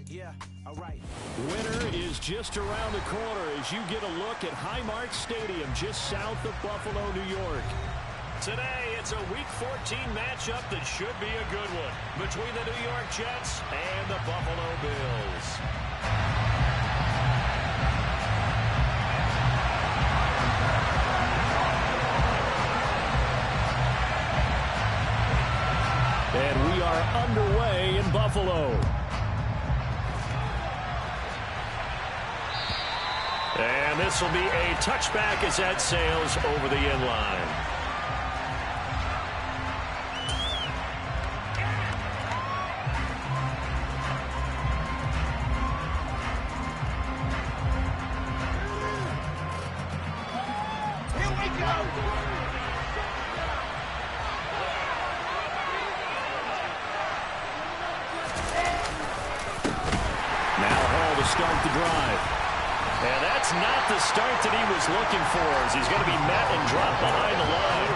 Yeah, all right. Winter is just around the corner as you get a look at Highmark Stadium just south of Buffalo, New York. Today, it's a Week 14 matchup that should be a good one between the New York Jets and the Buffalo Bills. And we are underway in Buffalo. And this will be a touchback as that sails over the end line. Here we go! Now Hall to start the drive. And that's not the start that he was looking for, as he's going to be met and dropped behind the line.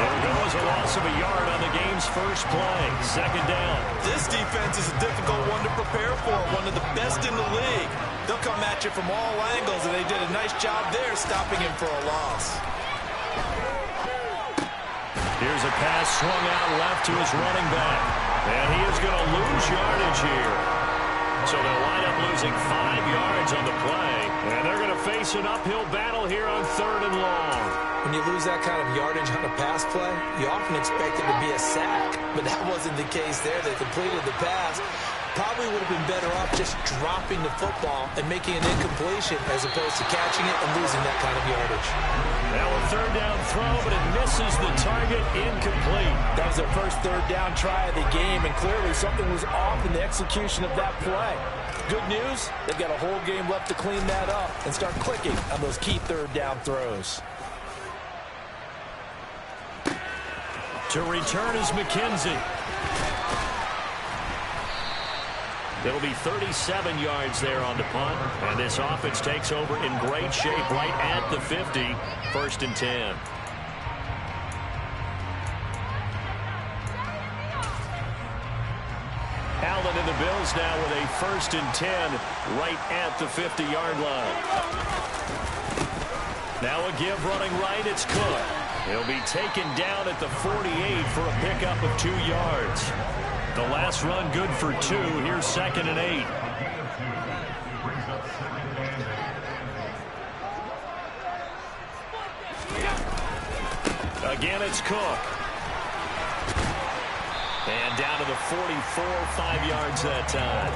There goes a loss of a yard on the game's first play. Second down. This defense is a difficult one to prepare for, one of the best in the league. They'll come at you from all angles, and they did a nice job there stopping him for a loss. Here's a pass swung out left to his running back. And he is going to lose yardage here. So they'll wind up losing 5 yards on the play. And they're going to face an uphill battle here on 3rd and long. When you lose that kind of yardage on a pass play, you often expect it to be a sack. But that wasn't the case there. They completed the pass. Probably would have been better off just dropping the football and making an incompletion as opposed to catching it and losing that kind of yardage. Now a 3rd down throw, but it misses the target, incomplete. That was their first 3rd down try of the game, and clearly something was off in the execution of that play. Good news, they've got a whole game left to clean that up and start clicking on those key 3rd down throws. To return is McKenzie. It'll be 37 yards there on the punt. And this offense takes over in great shape right at the 50. 1st and 10. Allen and the Bills now with a 1st and 10 right at the 50-yard line. Now a give running right. It's Cook. He'll be taken down at the 48 for a pickup of 2 yards. The last run good for 2. Here's 2nd and 8. Again, it's Cook. And down to the 44, 5 yards that time.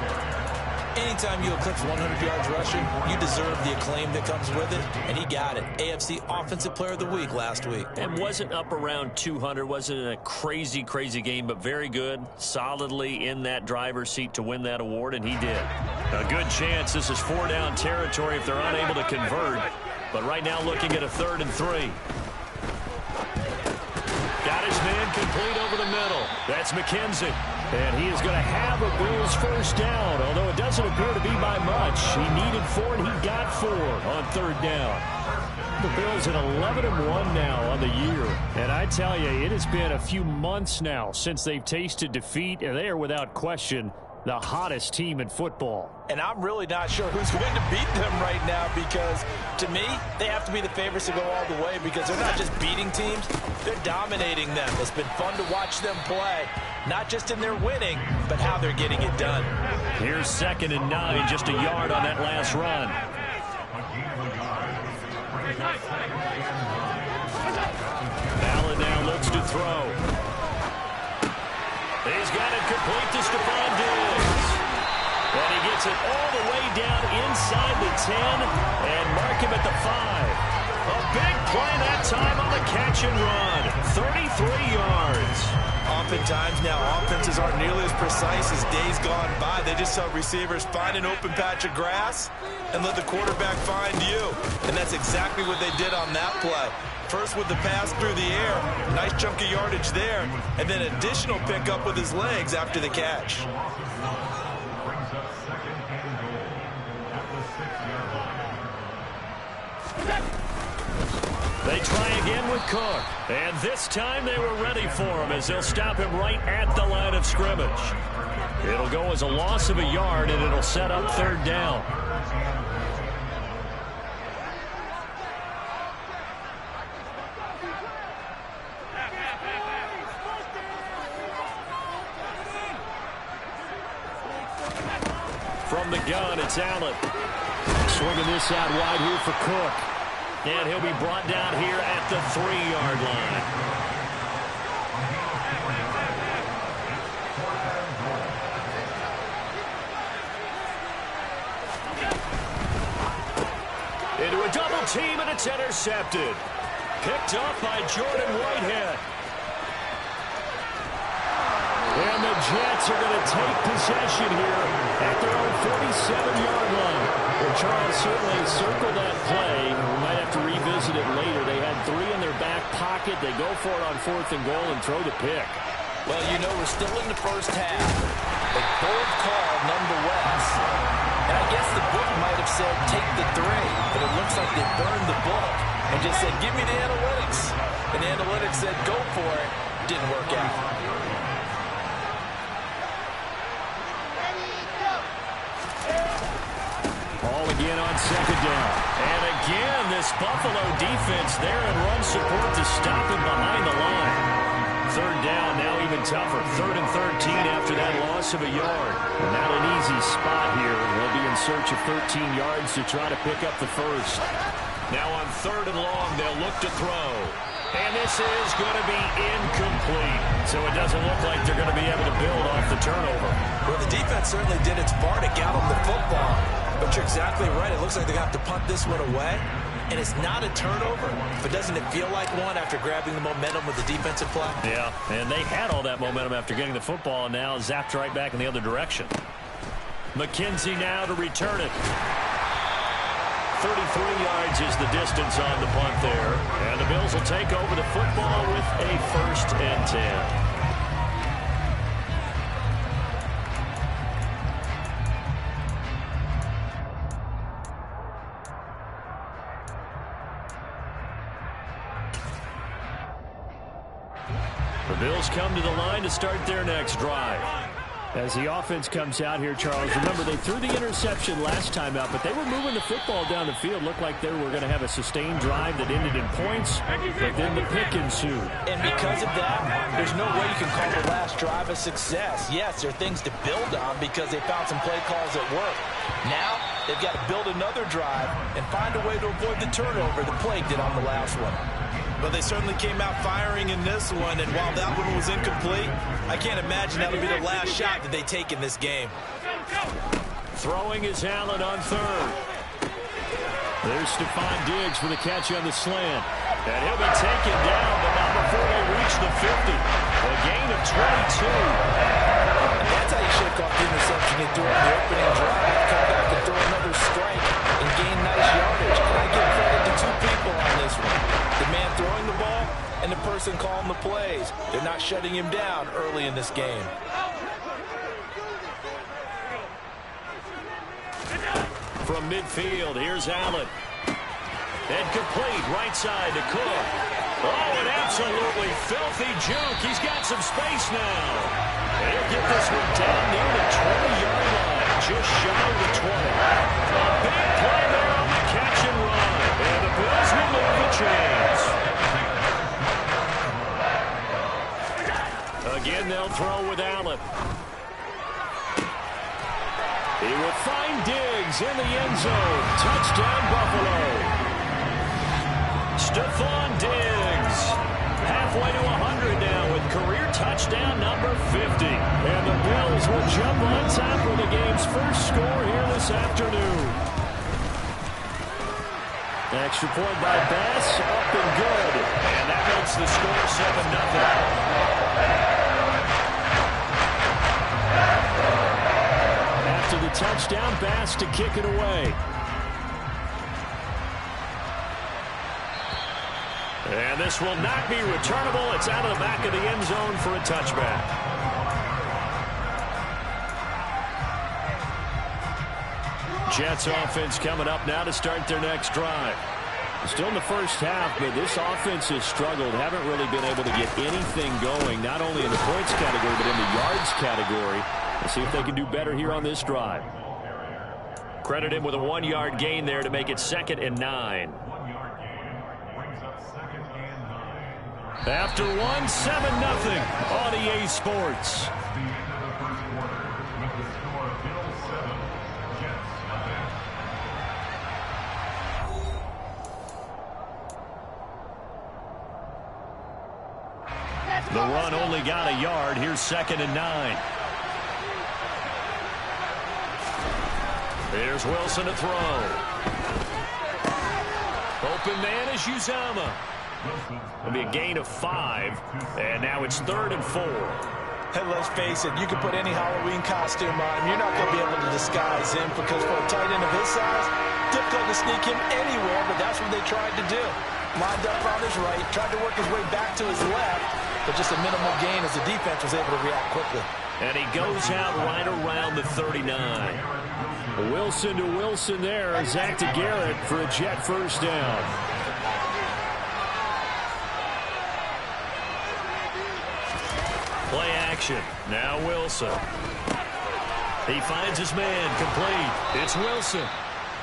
Anytime you eclipse 100 yards rushing, you deserve the acclaim that comes with it, and he got it. AFC Offensive Player of the Week last week. And wasn't up around 200, wasn't a crazy game, but very good, solidly in that driver's seat to win that award, and he did. A good chance this is 4-down territory if they're unable to convert, but right now looking at a 3rd and 3. Got his man complete over the middle. That's McKenzie. And he is going to have a Bills 1st down, although it doesn't appear to be by much. He needed 4, and he got 4 on 3rd down. The Bills at 11-1 now on the year. And I tell you, it has been a few months now since they've tasted defeat, and they are without question the hottest team in football. And I'm really not sure who's going to beat them right now, because to me, they have to be the favorites to go all the way, because they're not just beating teams, they're dominating them. It's been fun to watch them play, not just in their winning, but how they're getting it done. Here's 2nd and 9, just a yard on that last run. Allen now looks to throw. He's got it complete to Stephon Diggs. And he gets it all the way down inside the 10 and mark him at the 5. A big play that time on the catch and run. 33 yards. Oftentimes now, offenses aren't nearly as precise as days gone by. They just saw receivers find an open patch of grass and let the quarterback find you. And that's exactly what they did on that play. First with the pass through the air, nice chunk of yardage there, and then additional pickup with his legs after the catch. They try again with Cook. And this time they were ready for him as they'll stop him right at the line of scrimmage. It'll go as a loss of a yard, and it'll set up third down. From the gun, it's Allen. Swinging this out wide here for Cook. And he'll be brought down here at the 3-yard line. Into a double team, and it's intercepted. Picked up by Jordan Whitehead. And the Jets are going to take possession here at their own 47-yard line. Well, Charles certainly circled that play. We might have to revisit it later. They had 3 in their back pocket. They go for it on 4th and goal and throw the pick. Well, you know, we're still in the first half. A bold call nonetheless. And I guess the book might have said take the 3, but it looks like they burned the book and just said give me the analytics. And the analytics said go for it. Didn't work out. Ball again on 2nd down. And again, this Buffalo defense there in run support to stop him behind the line. 3rd down, now even tougher. 3rd and 13 after that loss of a yard. And not an easy spot here. They'll be in search of 13 yards to try to pick up the first. Now on 3rd and long, they'll look to throw. And this is going to be incomplete. So it doesn't look like they're going to be able to build off the turnover. Well, the defense certainly did its part to get them the football. But you're exactly right. It looks like they're going to have to punt this one away. And it's not a turnover. But doesn't it feel like one after grabbing the momentum with the defensive play? Yeah, and they had all that momentum after getting the football, and now zapped right back in the other direction. McKenzie now to return it. 33 yards is the distance on the punt there. And the Bills will take over the football with a 1st and 10. The Bills come to the line to start their next drive. As the offense comes out here, Charles, remember they threw the interception last time out, but they were moving the football down the field. Looked like they were going to have a sustained drive that ended in points, but then the pick ensued. And because of that, there's no way you can call the last drive a success. Yes, there are things to build on because they found some play calls that work. Now, they've got to build another drive and find a way to avoid the turnover the play did on the last one. But they certainly came out firing in this one, and while that one was incomplete, I can't imagine that'll be the last shot that they take in this game. Throwing is Allen on 3rd. There's Stephon Diggs for the catch on the slant. And he'll be taken down, but not before they reach the 50. A gain of 22. That's how you shake off the interception you threw on the opening drive. Come back and throw another strike and gain nice yardage. And I give credit to 2 people on this one. The man throwing the ball and the person calling the plays. They're not shutting him down early in this game. From midfield, here's Allen. And complete, right side to Cook. Oh, an absolutely filthy juke. He's got some space now. He'll get this one down near the 20-yard line, just shy of the 20. A big play there on the catch and run. And the Bills will move the chains. Again, they'll throw with Allen. He will find Diggs in the end zone. Touchdown, Buffalo. Stephon Diggs, halfway to 100 now with career touchdown number 50. And the Bills will jump on top for the game's first score here this afternoon. Extra point by Bass, up and good. And that makes the score 7-0. After the touchdown, Bass to kick it away. And this will not be returnable. It's out of the back of the end zone for a touchback. Jets offense coming up now to start their next drive. Still in the first half, but this offense has struggled. Haven't really been able to get anything going, not only in the points category, but in the yards category. Let's see if they can do better here on this drive. Credit him with a 1-yard gain there to make it 2nd and 9. After 1, 7-0 on EA Sports. The run only got a yard. Here's 2nd and 9. Here's Wilson to throw. Open man is Uzama. It'll be a gain of 5. And now it's 3rd and 4. Hey, let's face it, you can put any Halloween costume on him. You're not going to be able to disguise him because for a tight end of his size, difficult to sneak him anywhere, but that's what they tried to do. Lined up on his right, tried to work his way back to his left, but just a minimal gain as the defense was able to react quickly. And he goes out right around the 39. Wilson to Wilson there. Zach to Garrett for a Jet first down. Play action. Now Wilson. He finds his man complete. It's Wilson.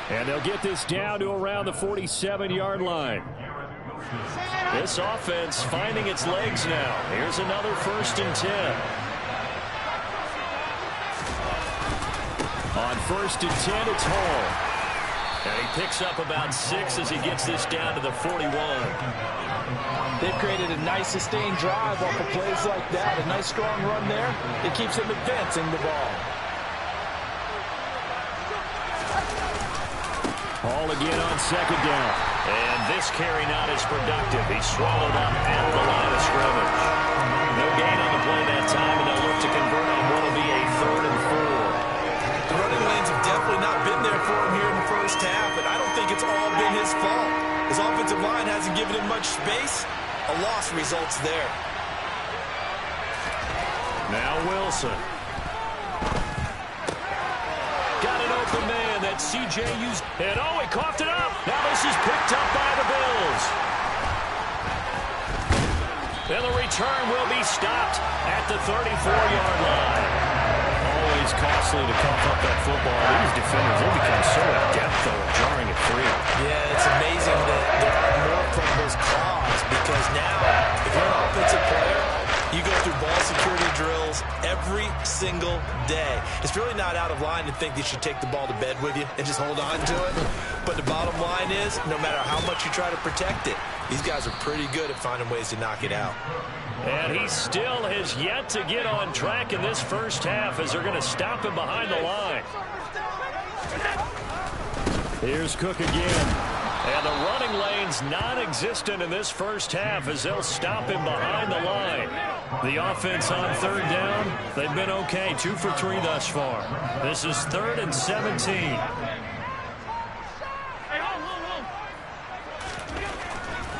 And they'll get this down to around the 47-yard line. This offense finding its legs now. Here's another 1st and 10. On 1st and 10, it's Hall. And he picks up about 6 as he gets this down to the 41. They've created a nice sustained drive off of plays like that. A nice strong run there. It keeps them advancing the ball. Hall again on 2nd down. And this carry not as productive. He's swallowed up at the line of scrimmage. No gain on the play that time, and they'll look to convert on what will be a 3rd and 4. The running lanes have definitely not been there for him here in the first half, and I don't think it's all been his fault. His offensive line hasn't given him much space. A loss results there. Now Wilson. Got an open man. That's C.J. used. And oh, he coughed it up. Now this is picked up by the Bills. And the return will be stopped at the 34-yard line. Always costly to cough up that football. These defenders, they become so adept, though, at jarring it free. Yeah, it's amazing that there are more fumbles caused because now, if you're an offensive player, You go through ball security drills every single day. It's really not out of line to think you should take the ball to bed with you and just hold on to it. But the bottom line is, no matter how much you try to protect it, these guys are pretty good at finding ways to knock it out. And he still has yet to get on track in this first half as they're going to stop him behind the line. Here's Cook again. And the running lane's non-existent in this first half as they'll stop him behind the line. The offense on third down, they've been okay. 2 for 3 thus far. This is 3rd and 17.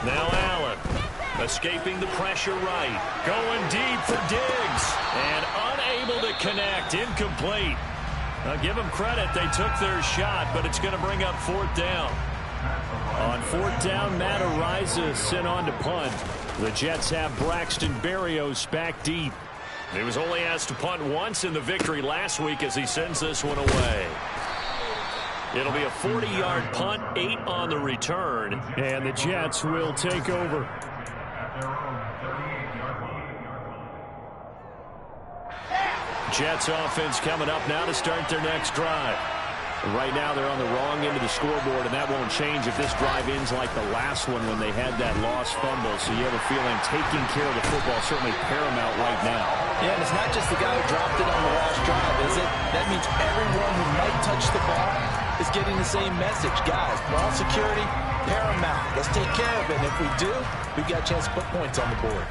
Now Allen, escaping the pressure right. Going deep for Diggs. And unable to connect. Incomplete. Now give them credit. They took their shot, but it's going to bring up 4th down. On 4th down, Matt Ariza sent on to punt. The Jets have Braxton Berrios back deep. He was only asked to punt once in the victory last week as he sends this one away. It'll be a 40-yard punt, 8 on the return, and the Jets will take over. Jets offense coming up now to start their next drive. Right now they're on the wrong end of the scoreboard, and that won't change if this drive ends like the last one when they had that lost fumble. So you have a feeling taking care of the football is certainly paramount right now. Yeah, and it's not just the guy who dropped it on the last drive, is it? That means everyone who might touch the ball is getting the same message. Guys, ball security, paramount. Let's take care of it. And if we do, we've got a chance to put points on the board.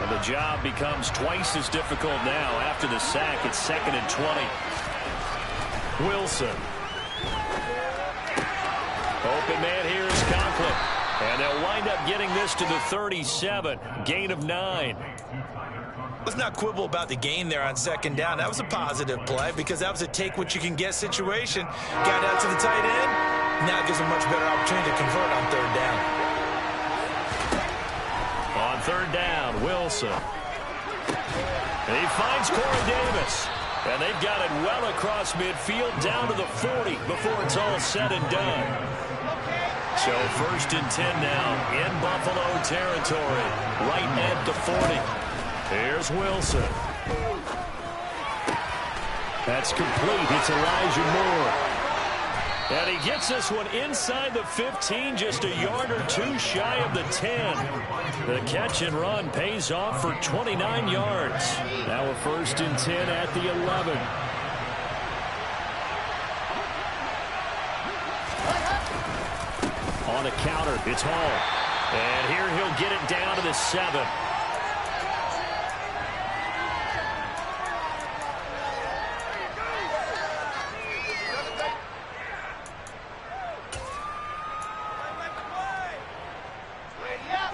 And the job becomes twice as difficult now after the sack. It's 2nd and 20. Wilson. Open man here is Conklin. And they'll wind up getting this to the 37. Gain of 9. Let's not quibble about the gain there on 2nd down. That was a positive play because that was a take-what-you-can-get situation. Got out to the tight end. Now it gives them a much better opportunity to convert on third down. On third down, Wilson. And he finds Corey Davis. And they've got it well across midfield down to the 40 before it's all said and done. So 1st and 10 now in Buffalo territory, right at the 40. Here's Wilson. That's complete. It's Elijah Moore. And he gets this one inside the 15, just a yard or two shy of the 10. The catch and run pays off for 29 yards. Now a 1st and 10 at the 11. On a counter, it's Hall. And here he'll get it down to the 7.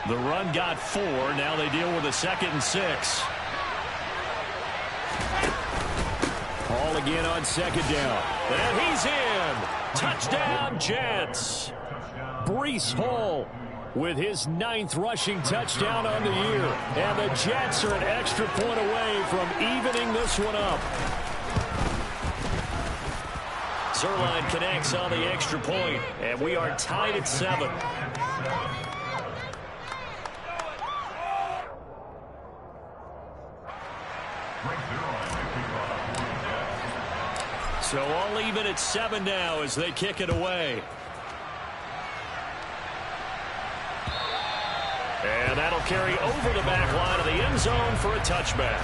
The run got 4. Now they deal with a 2nd and 6. Hall again on 2nd down. And he's in. Touchdown, Jets. Breece Hall with his 9th rushing touchdown on the year. And the Jets are an extra point away from evening this one up. Zerline connects on the extra point, and we are tied at 7. So all even at 7 now as they kick it away. And that'll carry over the back line of the end zone for a touchback.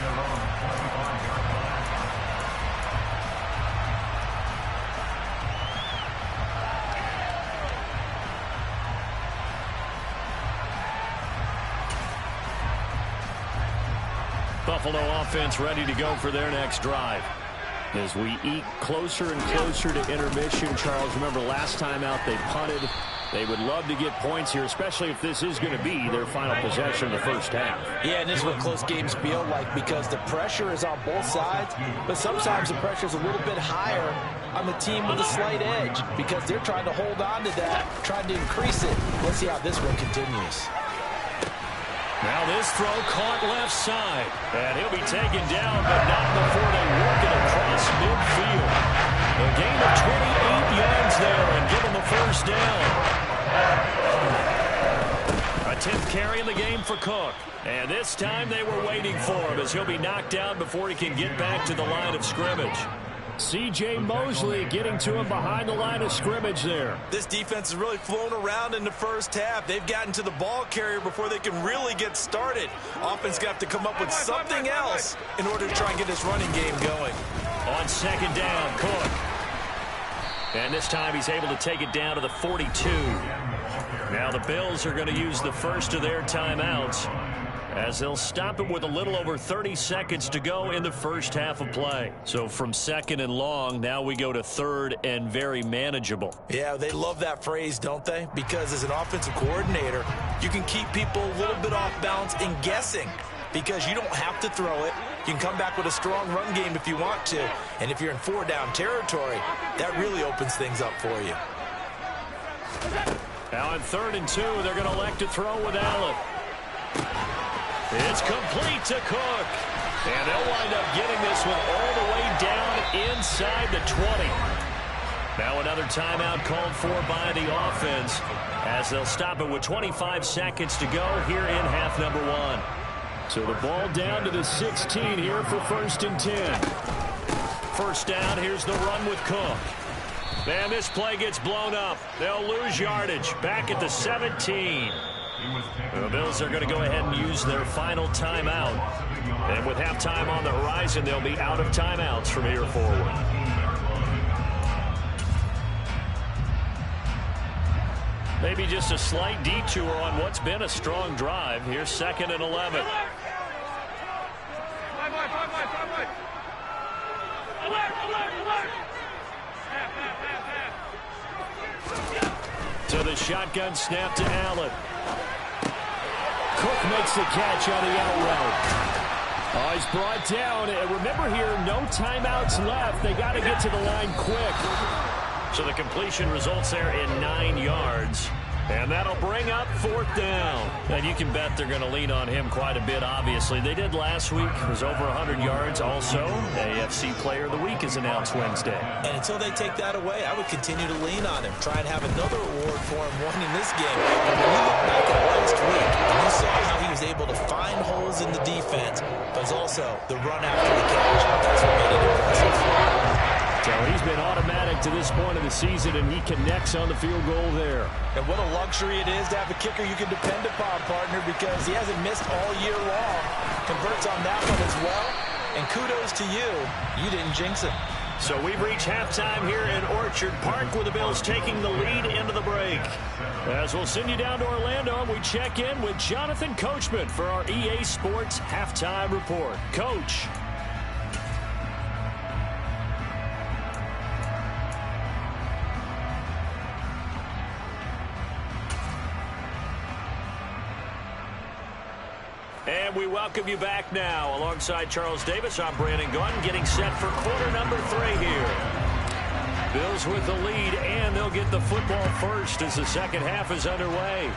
Buffalo offense ready to go for their next drive. As we eke closer and closer to intermission, Charles, remember last time out they punted. They would love to get points here, especially if this is going to be their final possession of the first half. Yeah, and this is what close games feel like because the pressure is on both sides, but sometimes the pressure is a little bit higher on the team with a slight edge because they're trying to hold on to that, trying to increase it. Let's see how this one continues. Now this throw caught left side. And he'll be taken down, but not before they work it across midfield. A gain of 28 yards there and give him a first down. A 10th carry in the game for Cook. And this time they were waiting for him as he'll be knocked down before he can get back to the line of scrimmage. C.J. Mosley getting to him behind the line of scrimmage there. This defense has really flown around in the first half. They've gotten to the ball carrier before they can really get started. Offense got to come up with something else in order to try and get this running game going. On 2nd down, Cook. And this time he's able to take it down to the 42. Now the Bills are going to use the first of their timeouts as they'll stop it with a little over 30 seconds to go in the first half of play. So from 2nd and long, now we go to 3rd and very manageable. Yeah, they love that phrase, don't they? Because as an offensive coordinator, you can keep people a little bit off balance and guessing because you don't have to throw it. You can come back with a strong run game if you want to. And if you're in 4-down territory, that really opens things up for you. Now on 3rd and 2, they're going to elect to throw with Allen. It's complete to Cook. And they'll wind up getting this one all the way down inside the 20. Now another timeout called for by the offense as they'll stop it with 25 seconds to go here in half number 1. So the ball down to the 16 here for 1st and 10. First down, here's the run with Cook. And this play gets blown up. They'll lose yardage back at the 17. The Bills are going to go ahead and use their final timeout. And with halftime on the horizon, they'll be out of timeouts from here forward. Maybe just a slight detour on what's been a strong drive. Here's 2nd and 11. To the shotgun snap to Allen. Cook makes the catch on the out route. Oh, he's brought down. And remember here, no timeouts left. They got to get to the line quick. So the completion results there in 9 yards. And that'll bring up 4th down. And you can bet they're going to lean on him quite a bit, obviously. They did last week. It was over 100 yards also. AFC Player of the Week is announced Wednesday. And until they take that away, I would continue to lean on him. Try and have another award for him winning this game. And when you look back at last week, you saw how he was able to find holes in the defense, but also the run after the catch. That's what made it impressive. So he's been automatic to this point of the season, and he connects on the field goal there. And what a luxury it is to have a kicker you can depend upon, partner, because he hasn't missed all year long. Converts on that one as well. And kudos to you. You didn't jinx it. So we've reached halftime here in Orchard Park with the Bills taking the lead into the break. As we'll send you down to Orlando, we check in with Jonathan Coachman for our EA Sports Halftime Report. Coach. And we welcome you back now. Alongside Charles Davis, I'm Brandon Gunn, getting set for quarter number 3 here. Bills with the lead, and they'll get the football first as the second half is underway.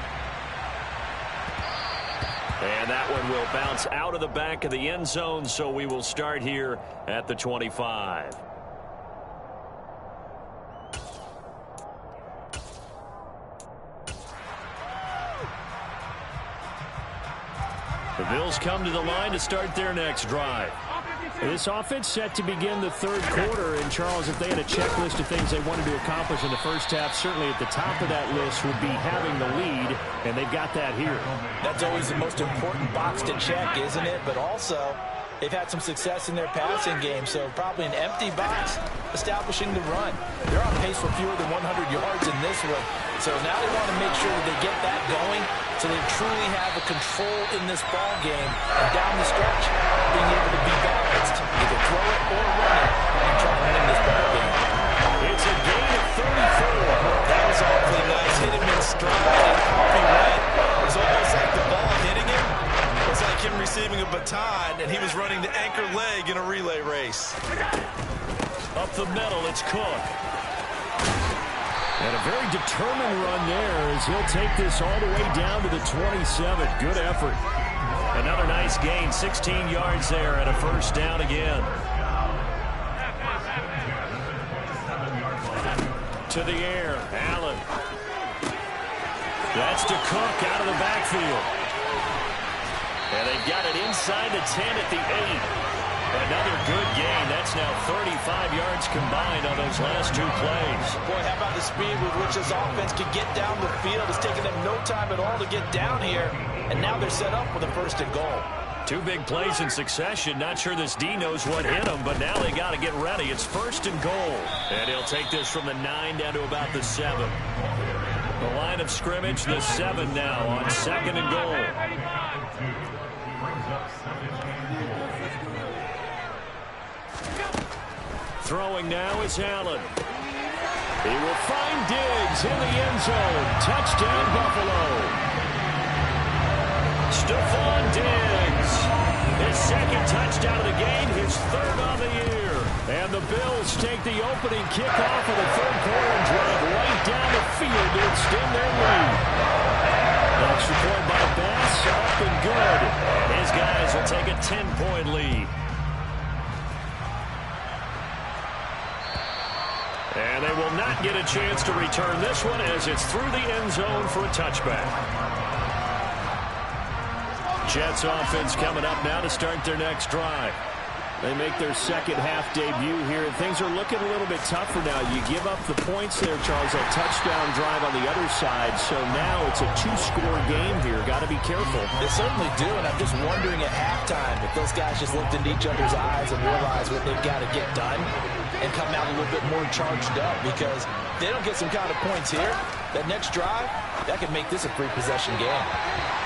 And that one will bounce out of the back of the end zone, so we will start here at the 25. The Bills come to the line to start their next drive. This offense set to begin the third quarter. And, Charles, if they had a checklist of things they wanted to accomplish in the first half, certainly at the top of that list would be having the lead, and they've got that here. That's always the most important box to check, isn't it? But also, they've had some success in their passing game, so probably an empty box establishing the run. They're on pace for fewer than 100 yards in this one. So now they want to make sure that they get that going so they truly have a control in this ball game. And down the stretch, being able to be balanced, either throw it or run it, and try to win this ball game. It's a gain of 34. That was awfully nice. Hit him in stride and off he went. It was almost like the ball hitting him. It was like him receiving a baton, and he was running the anchor leg in a relay race. Up the middle, it's Cook. And a very determined run there as he'll take this all the way down to the 27. Good effort. Another nice gain, 16 yards there and a first down again. To the air, Allen. That's to Cook out of the backfield. And they've got it inside the 10 at the 8. Another good gain. That's now 35 yards combined on those last 2 plays. Boy, how about the speed with which this offense could get down the field? It's taken them no time at all to get down here, and now they're set up with a first and goal. 2 big plays in succession. Not sure this D knows what hit him, but now they got to get ready. It's first and goal. And he'll take this from the 9 down to about the 7. The line of scrimmage, the 7 now on second and goal. Throwing now is Allen. He will find Diggs in the end zone. Touchdown, Buffalo. Stephon Diggs. His second touchdown of the game, his 3rd on the year. And the Bills take the opening kickoff of the third quarter and drive right down the field to extend their lead. Extra point by Bass, up and good. His guys will take a 10-point lead. And they will not get a chance to return this one as it's through the end zone for a touchback. Jets offense coming up now to start their next drive. They make their second half debut here, and things are looking a little bit tougher now. You give up the points there, Charles, that touchdown drive on the other side. So now it's a 2-score game here. Got to be careful. They certainly do, and I'm just wondering at halftime if those guys just looked into each other's eyes and realized what they've got to get done and come out a little bit more charged up, because if they don't get some kind of points here, that next drive, that could make this a 3-possession game.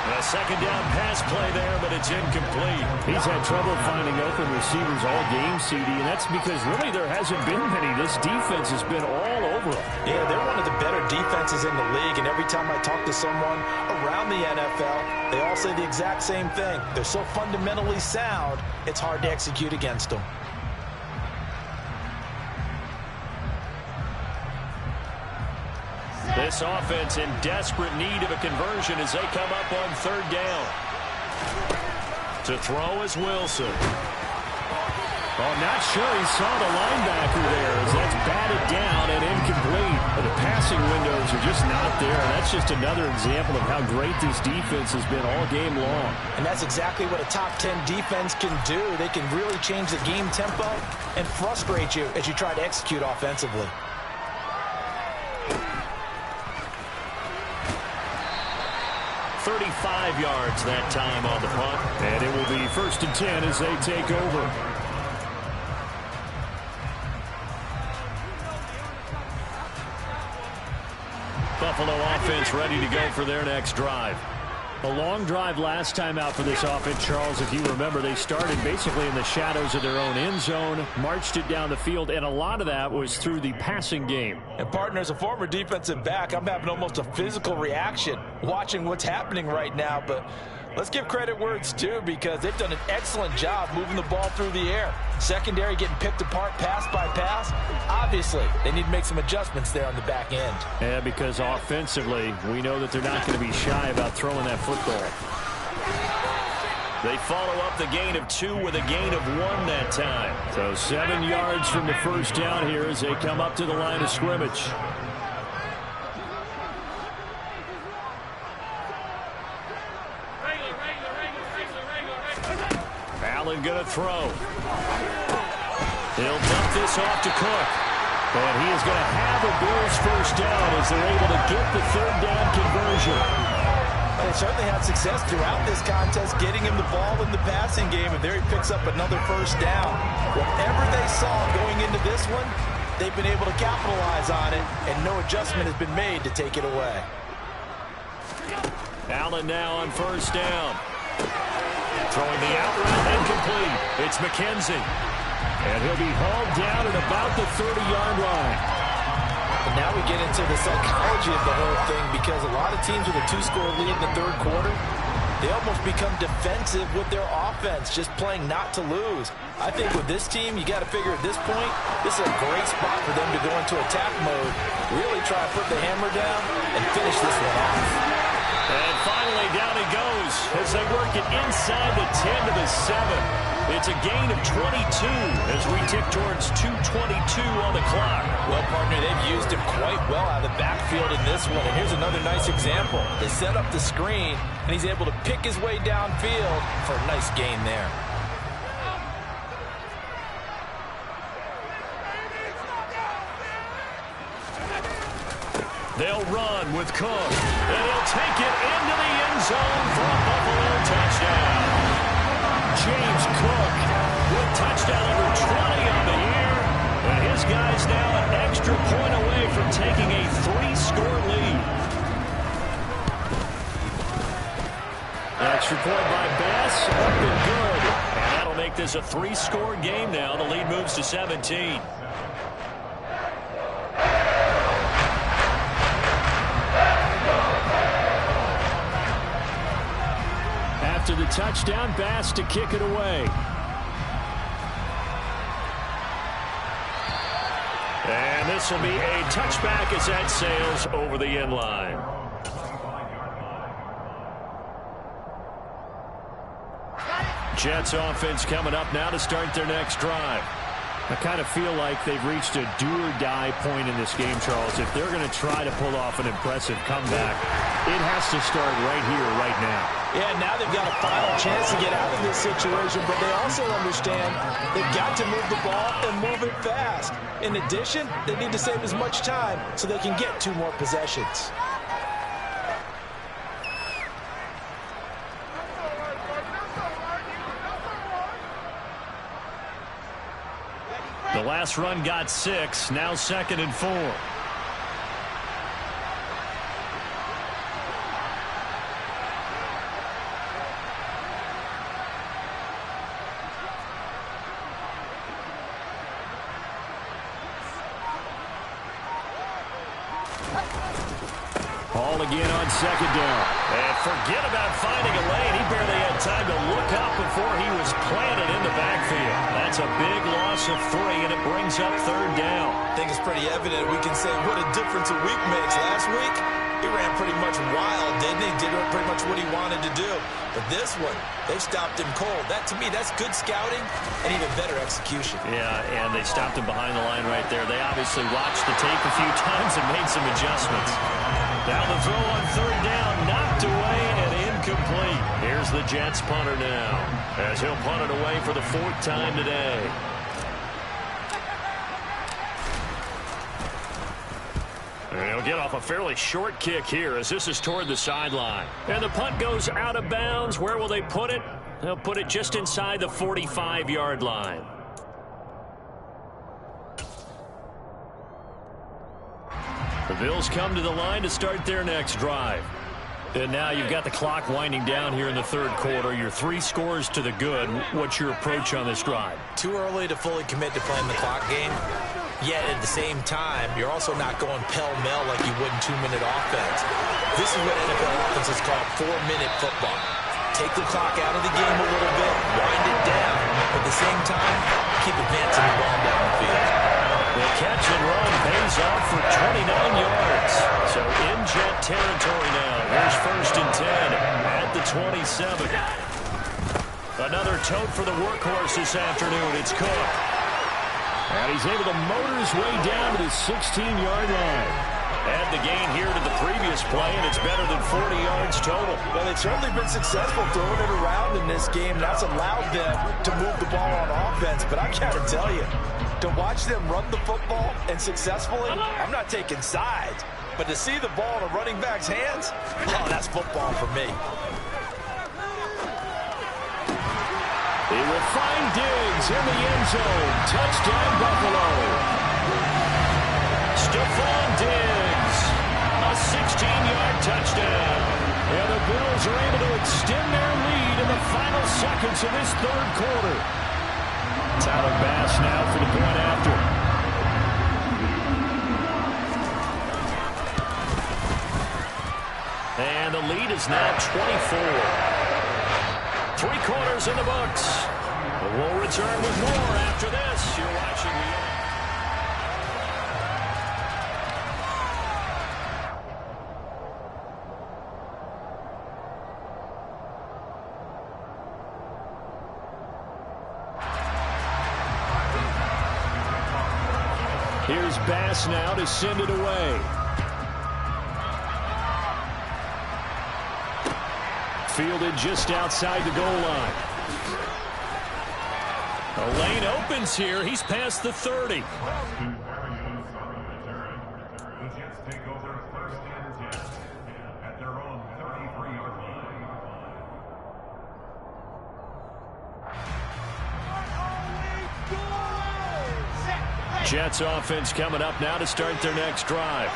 A second down pass play there, but it's incomplete. He's had trouble finding open receivers all game, CD, and that's because really there hasn't been many. This defense has been all over them. Yeah, they're one of the better defenses in the league, and every time I talk to someone around the NFL, they all say the exact same thing. They're so fundamentally sound, it's hard to execute against them. this offense in desperate need of a conversion as they come up on third down. To throw is Wilson. Oh, not sure he saw the linebacker there as that's batted down and incomplete. But the passing windows are just not there. That's just another example of how great this defense has been all game long. And that's exactly what a top 10 defense can do. They can really change the game tempo and frustrate you as you try to execute offensively. .35 yards that time on the punt. And it will be 1st and 10 as they take over. Buffalo offense ready to go for their next drive. A long drive last time out for this offense, Charles. If you remember, they started basically in the shadows of their own end zone, marched it down the field, and a lot of that was through the passing game. And partner, as a former defensive back, I'm having almost a physical reaction watching what's happening right now. But let's give credit where it's due, because they've done an excellent job moving the ball through the air. Secondary getting picked apart pass by pass. Obviously, they need to make some adjustments there on the back end. Yeah, because offensively, we know that they're not going to be shy about throwing that football. They follow up the gain of 2 with a gain of 1 that time. So 7 yards from the first down here as they come up to the line of scrimmage. Allen going to throw. He'll dump this off to Cook. And he is going to have a Bills first down as they're able to get the third down conversion. They certainly had success throughout this contest, getting him the ball in the passing game, and there he picks up another first down. Whatever they saw going into this one, they've been able to capitalize on it, and no adjustment has been made to take it away. Allen now on first down. Throwing the out route incomplete. It's McKenzie. And he'll be hauled down at about the 30-yard line. And now we get into the psychology of the whole thing, because a lot of teams with a 2-score lead in the third quarter, they almost become defensive with their offense, just playing not to lose. I think with this team, you got to figure at this point, this is a great spot for them to go into attack mode, really try to put the hammer down and finish this one off. And finally, down he goes as they work it inside the 10 to the 7. It's a gain of 22 as we tick towards 2:22 on the clock. Well, partner, they've used him quite well out of the backfield in this one. And here's another nice example. They set up the screen, and he's able to pick his way downfield for a nice gain there. They'll run with Cook, and he'll take it into the end zone for a Buffalo touchdown. James Cook with touchdown number 20 on the year, and his guy's now an extra point away from taking a 3-score lead. Extra point by Bass, up and good. And that'll make this a 3-score game now. The lead moves to 17. After the touchdown, Bass to kick it away. And this will be a touchback as that sails over the end line. Jets offense coming up now to start their next drive. I kind of feel like they've reached a do-or-die point in this game, Charles. If they're going to try to pull off an impressive comeback, it has to start right here, right now. Yeah, now they've got a final chance to get out of this situation, but they also understand they've got to move the ball and move it fast. In addition, they need to save as much time so they can get 2 more possessions. The last run got 6, now 2nd and 4. Hall again on 2nd down. And forget about finding a lane. He barely had time to look up before he was planted in the backfield. That's That's a big loss of 3, and it brings up third down. I think it's pretty evident. We can say what a difference a week makes. Last week, he ran pretty much wild, didn't he? Did pretty much what he wanted to do. But this one, they've stopped him cold. That, to me, that's good scouting and even better execution. Yeah, and they stopped him behind the line right there. They obviously watched the tape a few times and made some adjustments. Now the throw on third down, knocked away and incomplete. Here's the Jets punter now, as he'll punt it away for the 4th time today. And he'll get off a fairly short kick here as this is toward the sideline. And the punt goes out of bounds. Where will they put it? They'll put it just inside the 45-yard line. The Bills come to the line to start their next drive. And now you've got the clock winding down here in the 3rd quarter. You're 3 scores to the good. What's your approach on this drive? Too early to fully commit to playing the clock game. Yet at the same time, you're also not going pell-mell like you would in 2-minute offense. This is what NFL offenses call 4-minute football. Take the clock out of the game a little bit, wind it down, but at the same time, keep advancing the ball down the field. The catch and run pays off for 29 yards. So in Jet territory now. Here's 1st and 10 at the 27. Another tote for the workhorse this afternoon. It's Cook. And he's able to motor his way down to the 16-yard line. Add the gain here to the previous play, and it's better than 40 yards total. Well, they've certainly been successful throwing it around in this game. That's allowed them to move the ball on offense. But I got to tell you, to watch them run the football and successfully, I'm not taking sides. But to see the ball in a running back's hands, oh, that's football for me. He will find Diggs in the end zone. Touchdown, Buffalo. Stephon Diggs, a 16-yard touchdown. And the Bills are able to extend their lead in the final seconds of this 3rd quarter. Tyler Bass now for the point after. And the lead is now 24. 3 quarters in the books. We'll return with more after this. You're watching the... Here's Bass now to send it away. Fielded just outside the goal line. The lane opens here. He's past the 30. Jets offense coming up now to start their next drive.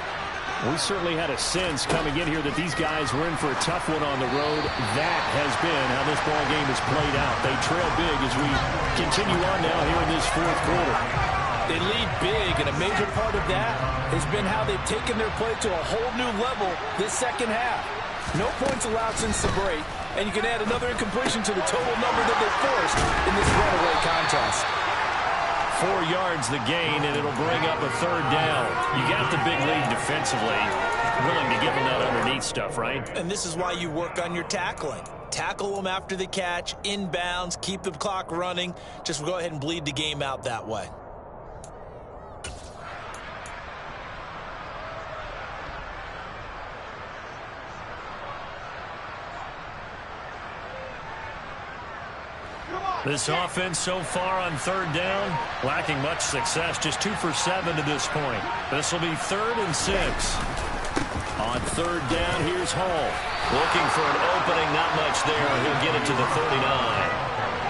We certainly had a sense coming in here that these guys were in for a tough one on the road. That has been how this ball game has played out. They trail big as we continue on now here in this 4th quarter. They lead big, and a major part of that has been how they've taken their play to a whole new level this 2nd half. No points allowed since the break, and you can add another incompletion to the total number that they forced in this runaway contest. 4 yards the gain, and it'll bring up a 3rd down. You got the big lead defensively. Willing to give them that underneath stuff, right? And this is why you work on your tackling. Tackle them after the catch, inbounds, keep the clock running. Just go ahead and bleed the game out that way. This offense so far on 3rd down, lacking much success, just 2 for 7 to this point. This will be 3rd and 6. On 3rd down, here's Hall. Looking for an opening, not much there. He'll get it to the 39.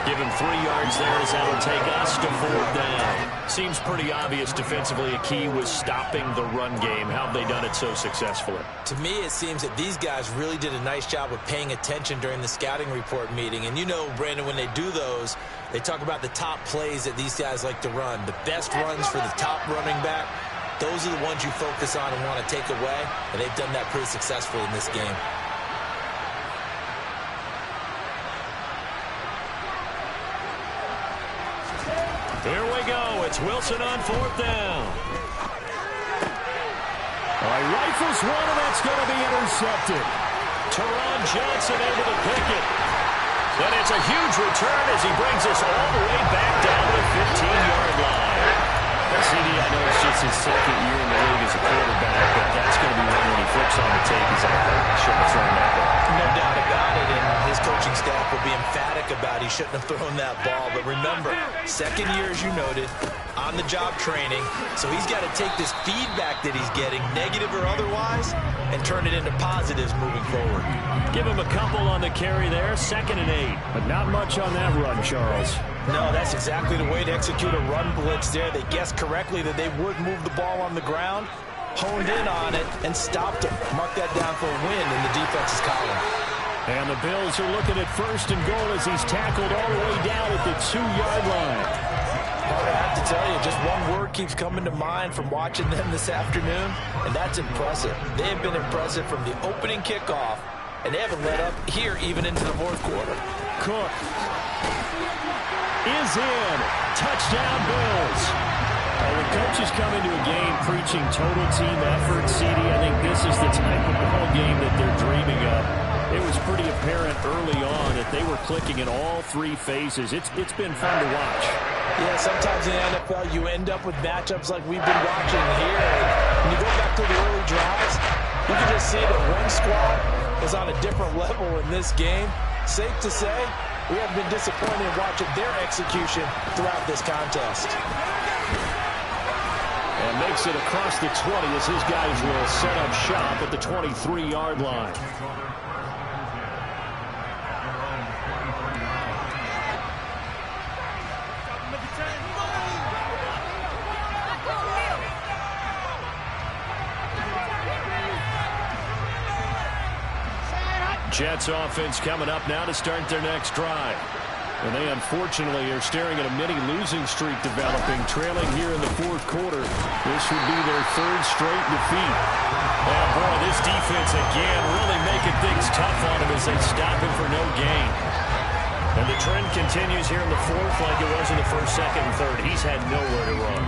Give him 3 yards there as that'll take us to 4th down. Seems pretty obvious defensively a key was stopping the run game. How have they done it so successfully? To me, it seems that these guys really did a nice job of paying attention during the scouting report meeting. And you know, Brandon, when they do those, they talk about the top plays that these guys like to run. The best runs for the top running back, those are the ones you focus on and want to take away. And they've done that pretty successfully in this game. Here we go. It's Wilson on 4th down. Rifles one, and that's going to be intercepted. Teron Johnson able to pick it. And it's a huge return as he brings us all the way back down to the 15-yard line. CD, I know it's just his second year in the league as a quarterback, but that's going to be one when he flips on the tape. He's like, I shouldn't have thrown that ball. No doubt about it, and his coaching staff will be emphatic about he shouldn't have thrown that ball. But remember, second year, as you noted, on-the-job training, so he's got to take this feedback that he's getting, negative or otherwise, and turn it into positives moving forward. Give him a couple on the carry there, 2nd and 8. But not much on that run, Charles. No, that's exactly the way to execute a run blitz there. They guessed correctly that they would move the ball on the ground, honed in on it, and stopped him. Mark that down for a win in the defense's column. And the Bills are looking at 1st and goal as he's tackled all the way down at the 2-yard line. Well, I have to tell you, just one word keeps coming to mind from watching them this afternoon, and that's impressive. They have been impressive from the opening kickoff, and they haven't let up here even into the 4th quarter. Cook is in. Touchdown, Bills. When coaches come into a game preaching total team effort, CD, I think this is the type of ball game that they're dreaming of. It was pretty apparent early on that they were clicking in all 3 phases. It's been fun to watch. Yeah, sometimes in the NFL you end up with matchups like we've been watching here. When you go back to the early drives, you can just see that one squad is on a different level in this game. Safe to say, we have been disappointed in watching their execution throughout this contest. And makes it across the 20 as his guys will set up shop at the 23-yard line. Jets offense coming up now to start their next drive. And they unfortunately are staring at a mini losing streak developing, trailing here in the 4th quarter. This would be their 3rd straight defeat. And boy, this defense again really making things tough on him as they stop him for no gain. And the trend continues here in the 4th like it was in the 1st, 2nd, and 3rd. He's had nowhere to run.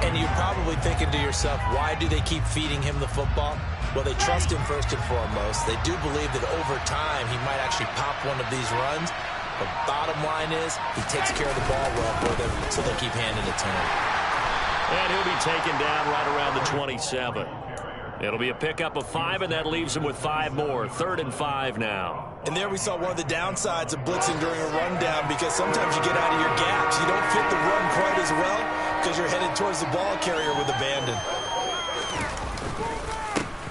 And you're probably thinking to yourself, why do they keep feeding him the football? Well, they trust him first and foremost. They do believe that over time he might actually pop one of these runs. But bottom line is he takes care of the ball well for them, so they'll keep handing it to him. And he'll be taken down right around the 27. It'll be a pickup of 5, and that leaves him with 5 more. 3rd and 5 now. And there we saw one of the downsides of blitzing during a rundown, because sometimes you get out of your gaps. You don't fit the run quite as well because you're headed towards the ball carrier with abandon.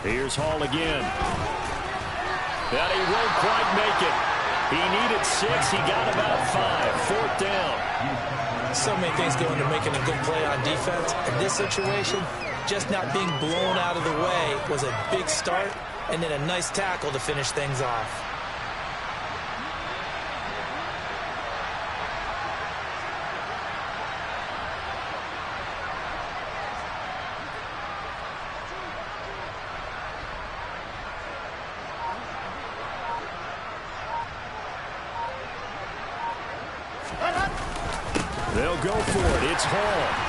Here's Hall again. But he won't quite make it. He needed 6. He got about 5. 4th down. So many things go into making a good play on defense. In this situation, just not being blown out of the way was a big start, and then a nice tackle to finish things off. They'll go for it. It's Hall.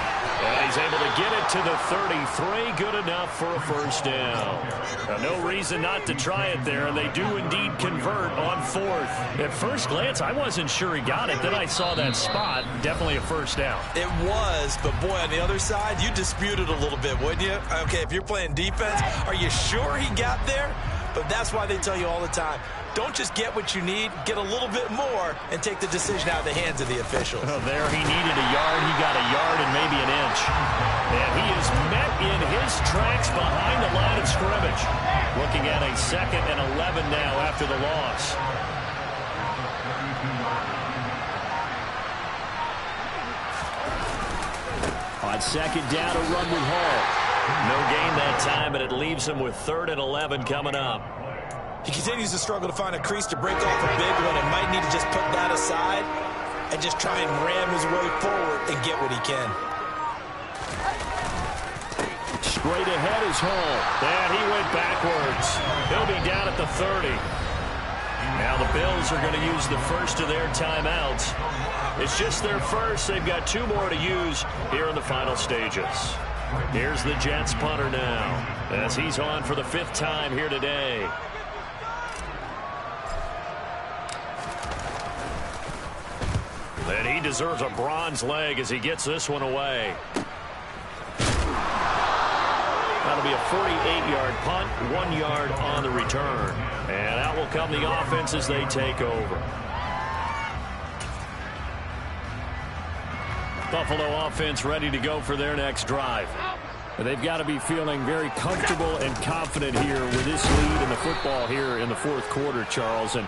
And he's able to get it to the 33. Good enough for a 1st down. Now, no reason not to try it there, and they do indeed convert on 4th. At first glance, I wasn't sure he got it. Then I saw that spot. Definitely a 1st down. It was, but boy, on the other side, you dispute it a little bit, wouldn't you? Okay, if you're playing defense, are you sure he got there? But that's why they tell you all the time, don't just get what you need, get a little bit more, and take the decision out of the hands of the officials. Oh, there he needed a yard. He got a yard and maybe an inch. And he is met in his tracks behind the line of scrimmage. Looking at a 2nd and 11 now after the loss. On 2nd down, a run with Hall. No gain that time, but it leaves him with 3rd and 11 coming up. He continues to struggle to find a crease to break off a big one, and might need to just put that aside and just try and ram his way forward and get what he can. Straight ahead is Hall. And he went backwards. He'll be down at the 30. Now the Bills are going to use the first of their timeouts. It's just their first. They've got 2 more to use here in the final stages. Here's the Jets punter now, as he's on for the 5th time here today. And he deserves a bronze leg as he gets this one away. That'll be a 48-yard punt, 1 yard on the return. And out will come the offense as they take over. Buffalo offense ready to go for their next drive. They've got to be feeling very comfortable and confident here with this lead in the football here in the 4th quarter, Charles. And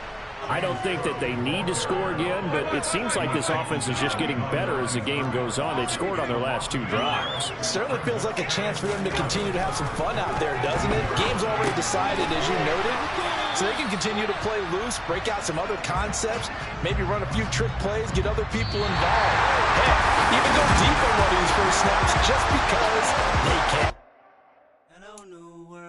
I don't think that they need to score again, but it seems like this offense is just getting better as the game goes on. They've scored on their last 2 drives. Certainly feels like a chance for them to continue to have some fun out there, doesn't it? Game's already decided, as you noted. So they can continue to play loose, break out some other concepts, maybe run a few trick plays, get other people involved. Heck, even go deep on one of these first snaps just because they can.